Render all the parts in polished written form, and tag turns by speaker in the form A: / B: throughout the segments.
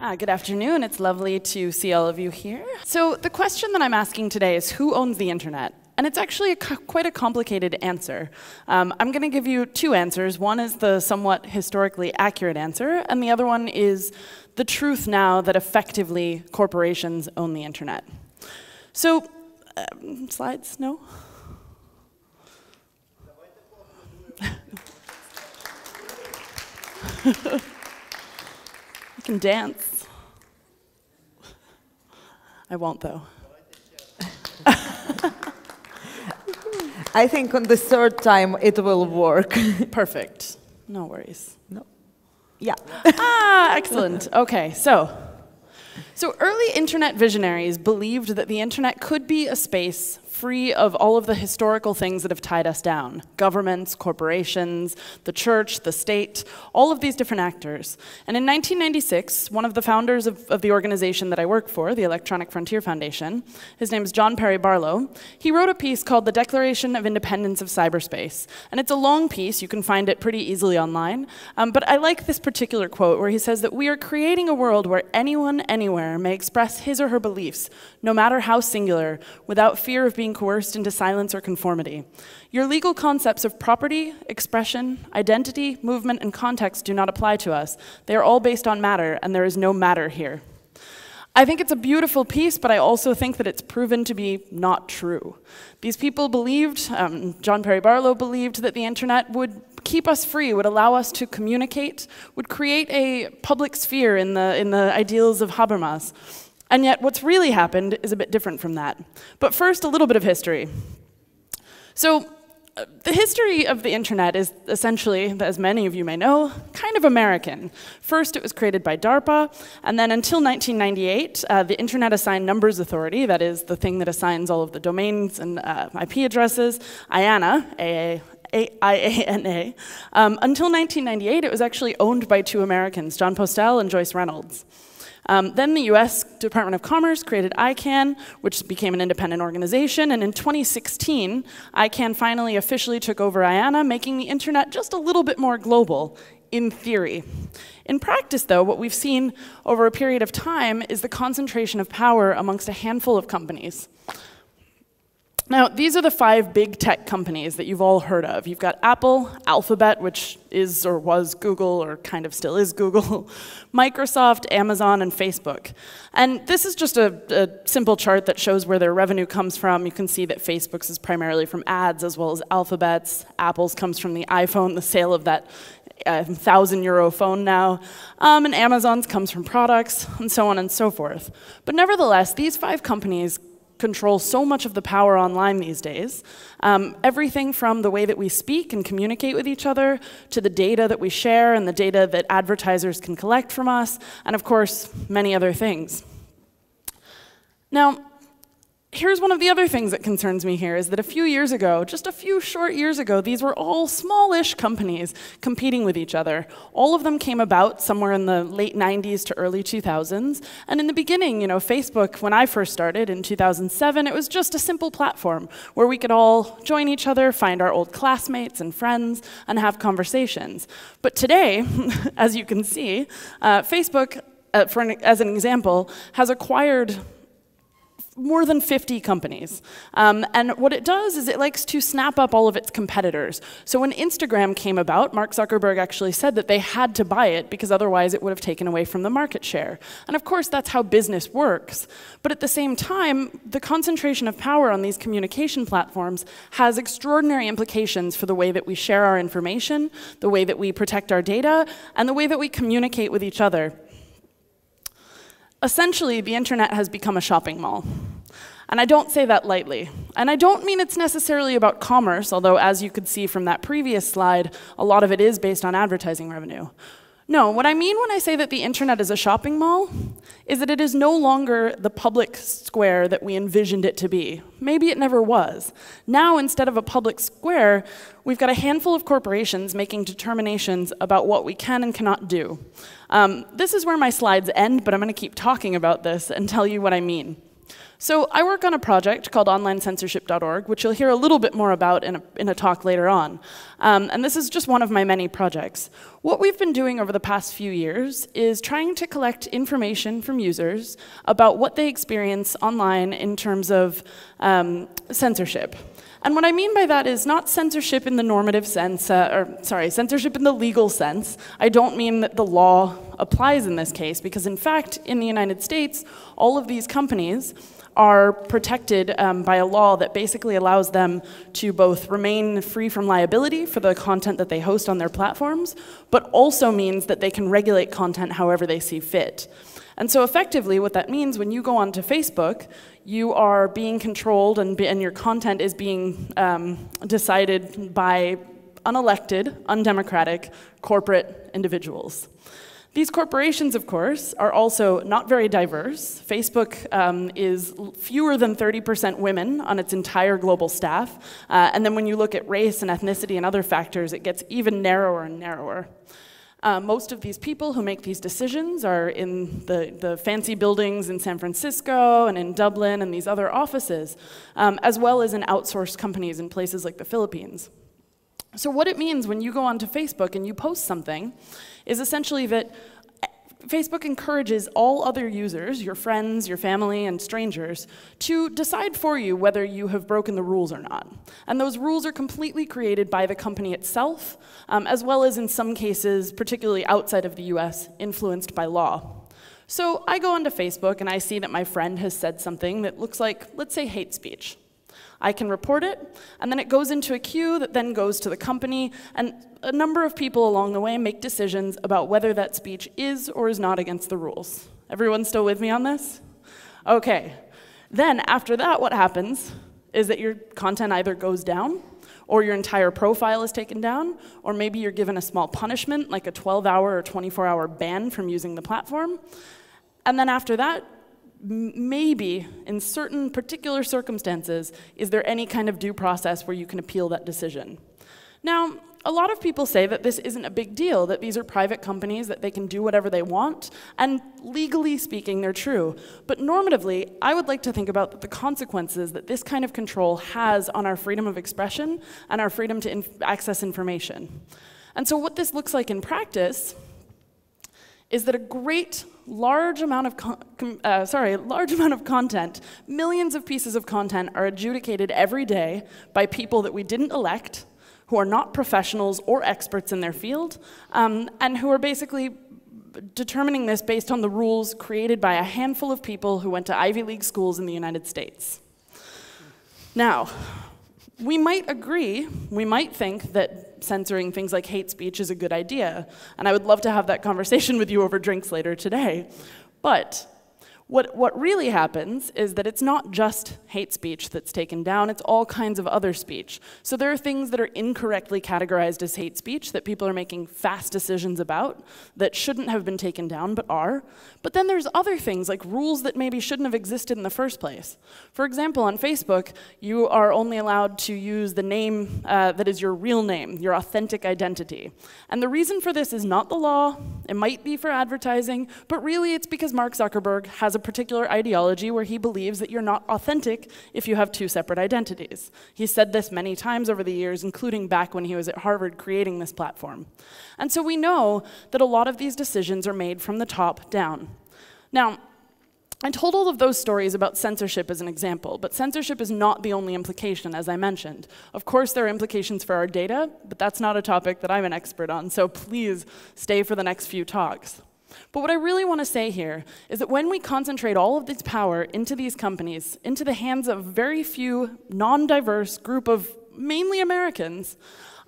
A: Good afternoon. It's lovely to see all of you here. So the question that I'm asking today is, who owns the internet? And it's actually quite a complicated answer. I'm going to give you two answers. One is the somewhat historically accurate answer, and the other one is the truth now that effectively corporations own the internet. So, slides? No? I can dance. I won't, though.
B: I think on the third time it will work.
A: Perfect. No worries.
B: No. Yeah.
A: Excellent. Okay, so early internet visionaries believed that the internet could be a space free of all of the historical things that have tied us down. Governments, corporations, the church, the state, all of these different actors. And in 1996, one of the founders of the organization that I work for, the Electronic Frontier Foundation, his name is John Perry Barlow, he wrote a piece called The Declaration of Independence of Cyberspace. And it's a long piece, you can find it pretty easily online, but I like this particular quote where he says that we are creating a world where anyone, anywhere may express his or her beliefs, no matter how singular, without fear of being coerced into silence or conformity. Your legal concepts of property, expression, identity, movement, and context do not apply to us. They are all based on matter, and there is no matter here. I think it's a beautiful piece, but I also think that it's proven to be not true. These people believed, John Perry Barlow believed, that the internet would keep us free, would allow us to communicate, would create a public sphere in the ideals of Habermas. And yet, what's really happened is a bit different from that. But first, a little bit of history. So, the history of the internet is essentially, as many of you may know, kind of American. First, it was created by DARPA, and then until 1998, the Internet Assigned Numbers Authority, that is the thing that assigns all of the domains and IP addresses, IANA, IANA. Until 1998, it was actually owned by two Americans, John Postel and Joyce Reynolds. Then the US Department of Commerce created ICANN, which became an independent organization, and in 2016, ICANN finally officially took over IANA, making the internet just a little bit more global, in theory. In practice, though, what we've seen over a period of time is the concentration of power amongst a handful of companies. Now, these are the 5 big tech companies that you've all heard of. You've got Apple, Alphabet, which is or was Google, or kind of still is Google, Microsoft, Amazon, and Facebook. And this is just a simple chart that shows where their revenue comes from. You can see that Facebook's is primarily from ads, as well as Alphabet's. Apple's comes from the iPhone, the sale of that €1,000 phone now, and Amazon's comes from products, and so on and so forth. But nevertheless, these 5 companies control so much of the power online these days. Everything from the way that we speak and communicate with each other, to the data that we share and the data that advertisers can collect from us, and of course, many other things. Now, here's one of the other things that concerns me here, is that a few years ago, just a few short years ago, these were all smallish companies competing with each other. All of them came about somewhere in the late 90s to early 2000s. And in the beginning, you know, Facebook, when I first started in 2007, it was just a simple platform where we could all join each other, find our old classmates and friends, and have conversations. But today, as you can see, Facebook, as an example, has acquired more than 50 companies. And what it does is it likes to snap up all of its competitors. So when Instagram came about, Mark Zuckerberg actually said that they had to buy it because otherwise it would have taken away from the market share. And of course, that's how business works. But at the same time, the concentration of power on these communication platforms has extraordinary implications for the way that we share our information, the way that we protect our data, and the way that we communicate with each other. Essentially, the internet has become a shopping mall. And I don't say that lightly. And I don't mean it's necessarily about commerce, although as you could see from that previous slide, a lot of it is based on advertising revenue. No, what I mean when I say that the internet is a shopping mall is that it is no longer the public square that we envisioned it to be. Maybe it never was. Now, instead of a public square, we've got a handful of corporations making determinations about what we can and cannot do. This is where my slides end, but I'm going to keep talking about this and tell you what I mean. So I work on a project called onlinecensorship.org, which you'll hear a little bit more about in a talk later on. And this is just one of my many projects. What we've been doing over the past few years is trying to collect information from users about what they experience online in terms of censorship. And what I mean by that is not censorship in the normative sense, censorship in the legal sense. I don't mean that the law applies in this case, because in fact, in the United States, all of these companies are protected by a law that basically allows them to both remain free from liability for the content that they host on their platforms, but also means that they can regulate content however they see fit. And so effectively, what that means, when you go onto Facebook, you are being controlled and your content is being decided by unelected, undemocratic, corporate individuals. These corporations, of course, are also not very diverse. Facebook is fewer than 30% women on its entire global staff. And then when you look at race and ethnicity and other factors, it gets even narrower and narrower. Most of these people who make these decisions are in the fancy buildings in San Francisco and in Dublin and these other offices, as well as in outsourced companies in places like the Philippines. So what it means when you go onto Facebook and you post something is essentially that Facebook encourages all other users, your friends, your family, and strangers, to decide for you whether you have broken the rules or not. And those rules are completely created by the company itself, as well as in some cases, particularly outside of the US, influenced by law. So I go onto Facebook and I see that my friend has said something that looks like, let's say, hate speech. I can report it, and then it goes into a queue that then goes to the company, and a number of people along the way make decisions about whether that speech is or is not against the rules. Everyone still with me on this? Okay. Then after that, what happens is that your content either goes down, or your entire profile is taken down, or maybe you're given a small punishment, like a 12-hour or 24-hour ban from using the platform. And then after that, maybe, in certain particular circumstances, is there any kind of due process where you can appeal that decision? Now, a lot of people say that this isn't a big deal, that these are private companies, that they can do whatever they want, and legally speaking, they're true. But normatively, I would like to think about the consequences that this kind of control has on our freedom of expression and our freedom to access information. And so what this looks like in practice is that a large amount of content, millions of pieces of content, are adjudicated every day by people that we didn't elect, who are not professionals or experts in their field, and who are basically determining this based on the rules created by a handful of people who went to Ivy League schools in the United States. Now, we might agree, we might think that censoring things like hate speech is a good idea, and I would love to have that conversation with you over drinks later today. But what really happens is that it's not just hate speech that's taken down, it's all kinds of other speech. So there are things that are incorrectly categorized as hate speech that people are making fast decisions about that shouldn't have been taken down but are. But then there's other things like rules that maybe shouldn't have existed in the first place. For example, on Facebook, you are only allowed to use the name that is your real name, your authentic identity. And the reason for this is not the law, it might be for advertising, but really it's because Mark Zuckerberg has a particular ideology where he believes that you're not authentic if you have two separate identities. He's said this many times over the years, including back when he was at Harvard creating this platform. And so we know that a lot of these decisions are made from the top down. Now, I told all of those stories about censorship as an example, but censorship is not the only implication, as I mentioned. Of course, there are implications for our data, but that's not a topic that I'm an expert on, so please stay for the next few talks. But what I really want to say here is that when we concentrate all of this power into these companies, into the hands of very few non-diverse group of mainly Americans,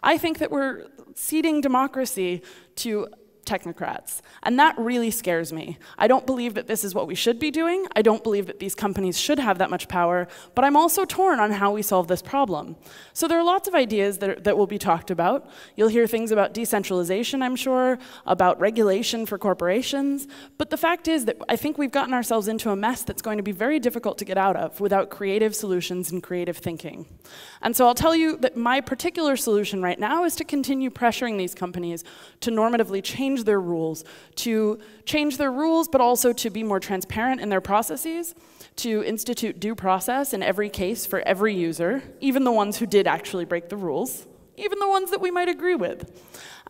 A: I think that we're ceding democracy to technocrats. And that really scares me. I don't believe that this is what we should be doing. I don't believe that these companies should have that much power, but I'm also torn on how we solve this problem. So there are lots of ideas that will be talked about. You'll hear things about decentralization, I'm sure, about regulation for corporations, but the fact is that I think we've gotten ourselves into a mess that's going to be very difficult to get out of without creative solutions and creative thinking. And so I'll tell you that my particular solution right now is to continue pressuring these companies to normatively change change their rules, but also to be more transparent in their processes, to institute due process in every case for every user, even the ones who did actually break the rules, even the ones that we might agree with.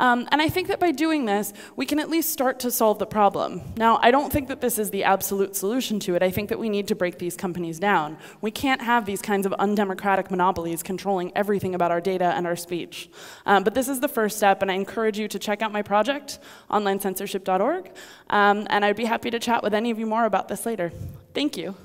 A: And I think that by doing this, we can at least start to solve the problem. Now, I don't think that this is the absolute solution to it. I think that we need to break these companies down. We can't have these kinds of undemocratic monopolies controlling everything about our data and our speech. But this is the first step, and I encourage you to check out my project, onlinecensorship.org, and I'd be happy to chat with any of you more about this later. Thank you.